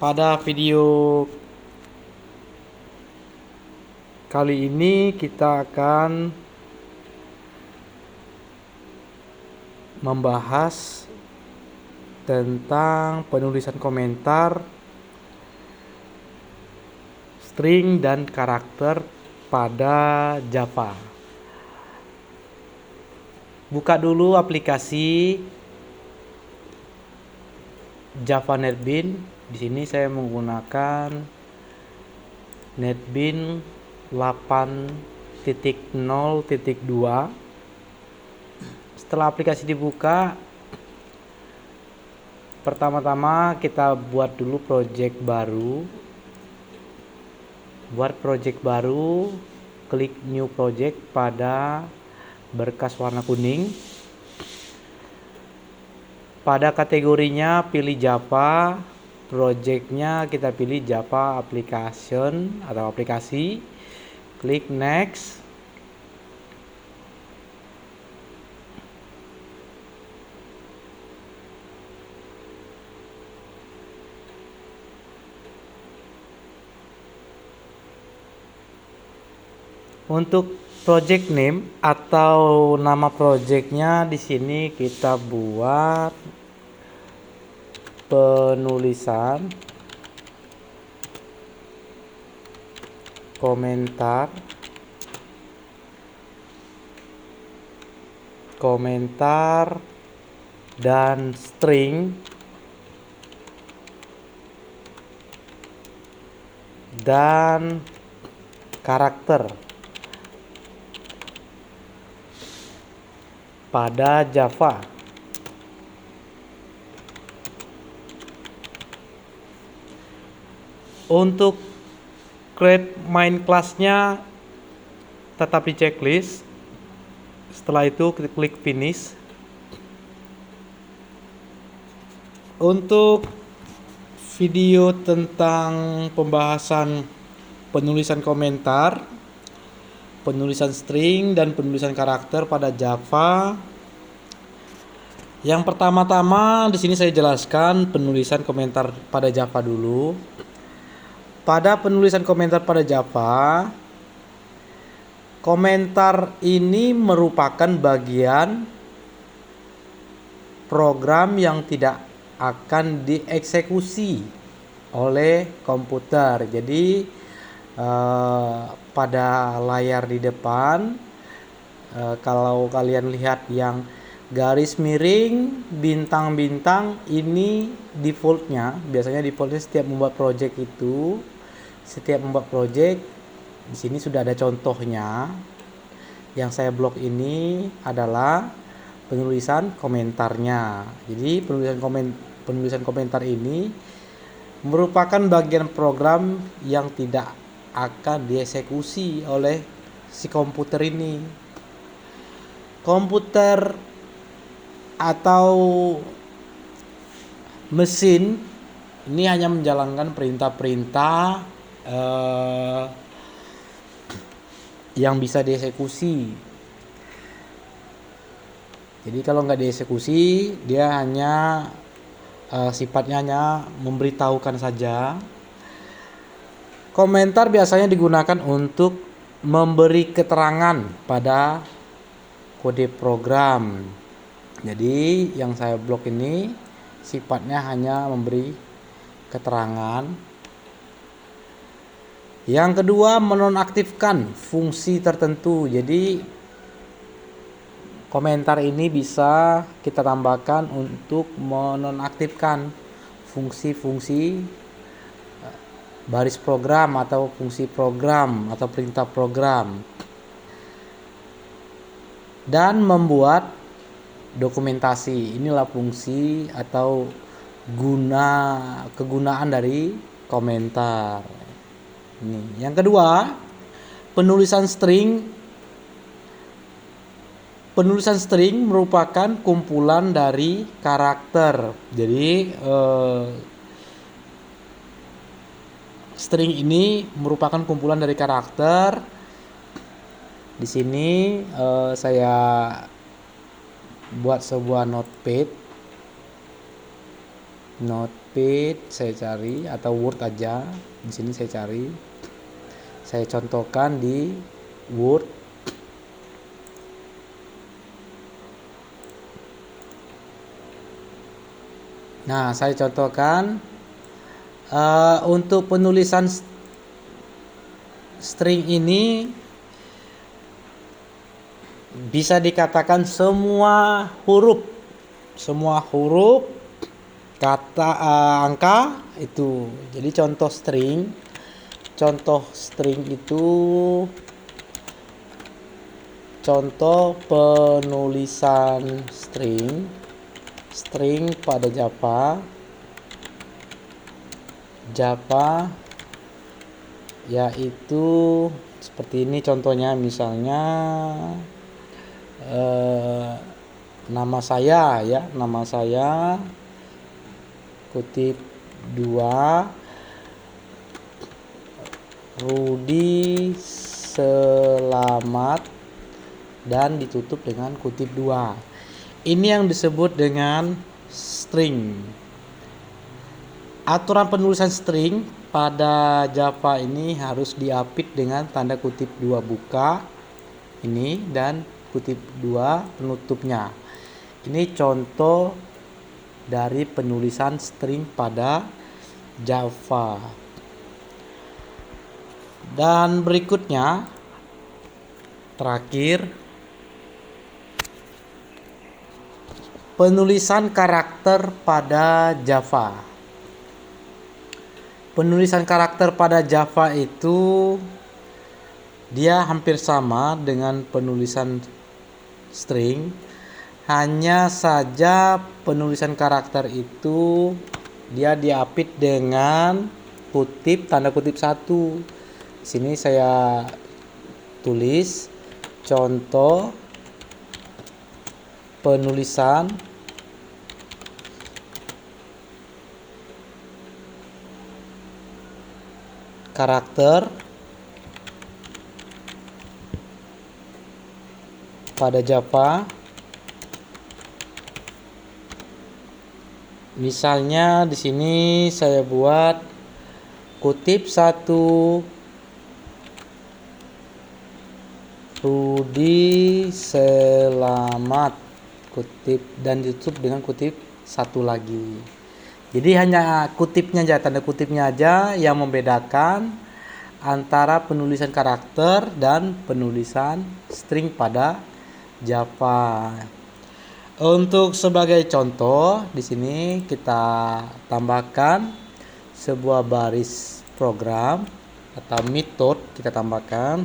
Pada video kali ini kita akan membahas tentang penulisan komentar, string dan karakter pada Java. Buka dulu aplikasi Java NetBeans. Di sini saya menggunakan NetBeans 8.0.2. Setelah aplikasi dibuka, pertama-tama kita buat dulu project baru. Buat project baru, klik new project pada berkas warna kuning. Pada kategorinya pilih Java, projectnya kita pilih Java application atau aplikasi. Klik next. Untuk project name atau nama projectnya di sini kita buat penulisan komentar dan string dan karakter pada Java. Untuk create main class-nya tetap di checklist. Setelah itu kita klik finish. Untuk video tentang pembahasan penulisan komentar, penulisan string dan penulisan karakter pada Java. Yang pertama-tama di sini saya jelaskan penulisan komentar pada Java dulu. Pada penulisan komentar pada Java, komentar ini merupakan bagian program yang tidak akan dieksekusi oleh komputer. Jadi pada layar di depan, kalau kalian lihat yang garis miring bintang-bintang, ini defaultnya. Biasanya defaultnya setiap membuat project di sini sudah ada contohnya. Yang saya blok ini adalah penulisan komentarnya. Jadi penulisan komentar ini merupakan bagian program yang tidak akan dieksekusi oleh si komputer ini. Komputer atau mesin ini hanya menjalankan perintah-perintah yang bisa dieksekusi. Jadi kalau nggak dieksekusi, dia hanya sifatnya hanya memberitahukan saja. Komentar biasanya digunakan untuk memberi keterangan pada kode program. Jadi yang saya blok ini sifatnya hanya memberi keterangan. Yang kedua, menonaktifkan fungsi tertentu. Jadi komentar ini bisa kita tambahkan untuk menonaktifkan fungsi-fungsi baris program atau fungsi program atau perintah program, dan membuat dokumentasi. Inilah fungsi atau kegunaan dari komentar. Ini. Yang kedua, penulisan string. Penulisan string merupakan kumpulan dari karakter. Jadi string ini merupakan kumpulan dari karakter. Di sini saya buat sebuah notepad Notepad saya cari atau Word aja. Di sini saya cari. Saya contohkan di Word. Nah, saya contohkan untuk penulisan string ini bisa dikatakan semua huruf kata angka itu. Jadi contoh string itu contoh penulisan string pada Java yaitu seperti ini contohnya, misalnya nama saya kutip 2 Rudi selamat dan ditutup dengan kutip 2. Ini yang disebut dengan string. Aturan penulisan string pada Java ini harus diapit dengan tanda kutip 2 buka ini dan kutip 2 penutupnya. Ini contoh dari penulisan string pada Java. Dan berikutnya terakhir, penulisan karakter pada Java. Penulisan karakter pada Java itu dia hampir sama dengan penulisan string, hanya saja penulisan karakter itu dia diapit dengan tanda kutip 1. Di sini saya tulis contoh penulisan karakter pada Java. Misalnya di sini saya buat kutip 1 Rudi selamat kutip dan ditutup dengan kutip 1 lagi. Jadi hanya kutipnya aja, tanda kutipnya aja yang membedakan antara penulisan karakter dan penulisan string pada Java. Untuk sebagai contoh, di sini kita tambahkan sebuah baris program atau metode, kita tambahkan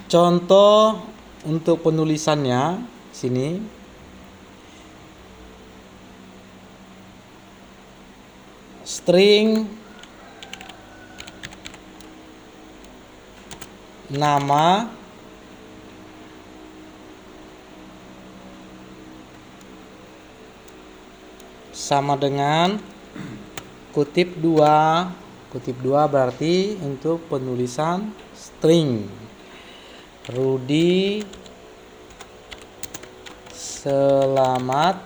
contoh untuk penulisannya sini. String nama sama dengan kutip 2. Kutip 2 berarti untuk penulisan string. Rudi selamat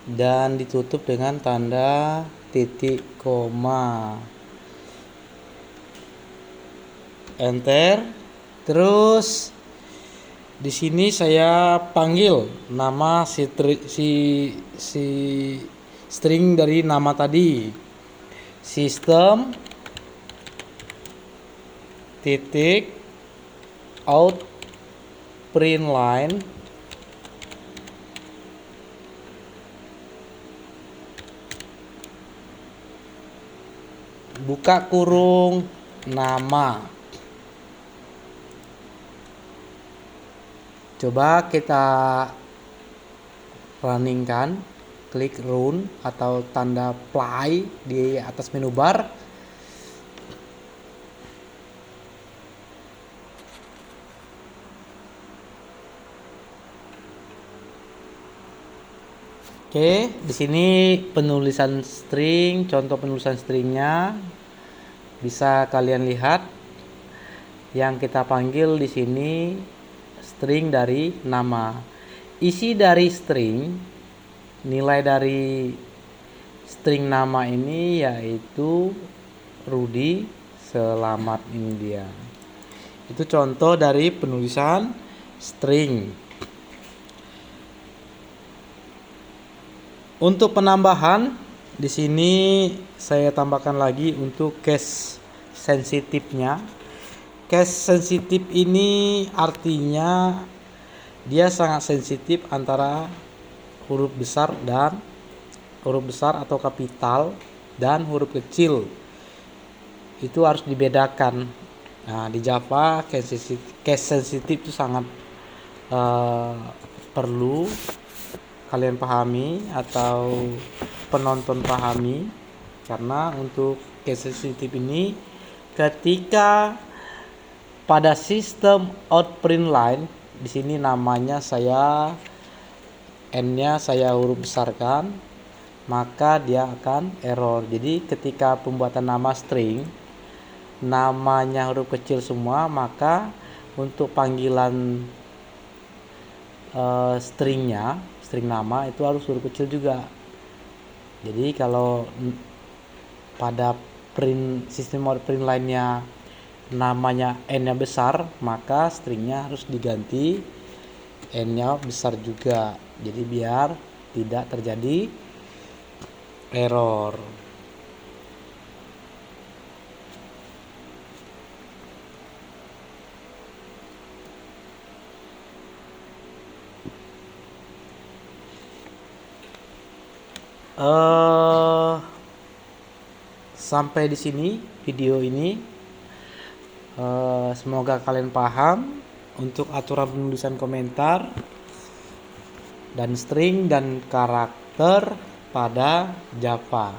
dan ditutup dengan tanda titik koma. Enter. Terus di sini saya panggil nama si string dari nama tadi. Sistem titik out print line buka kurung nama. Coba kita runningkan, klik run atau tanda play di atas menu bar. Oke, di sini penulisan string, contoh penulisan stringnya bisa kalian lihat. Yang kita panggil di sini string dari nama. Isi dari string, nilai dari string nama ini yaitu Rudy selamat, ini dia. Itu contoh dari penulisan string. Untuk penambahan di sini saya tambahkan lagi untuk case sensitifnya. Case sensitif ini artinya dia sangat sensitif antara huruf besar atau kapital dan huruf kecil. Itu harus dibedakan. Nah, di Java case sensitif itu sangat perlu kalian pahami atau penonton pahami, karena untuk case sensitif ini ketika pada sistem outprint line, di sini namanya n-nya saya huruf besarkan, maka dia akan error. Jadi ketika pembuatan nama string, namanya huruf kecil semua, maka untuk panggilan string nama itu harus huruf kecil juga. Jadi kalau pada sistem outprint line-nya namanya n-nya besar, maka stringnya harus diganti n-nya besar juga. Jadi biar tidak terjadi error. Sampai di sini video ini. Semoga kalian paham untuk aturan penulisan komentar dan string dan karakter pada Java.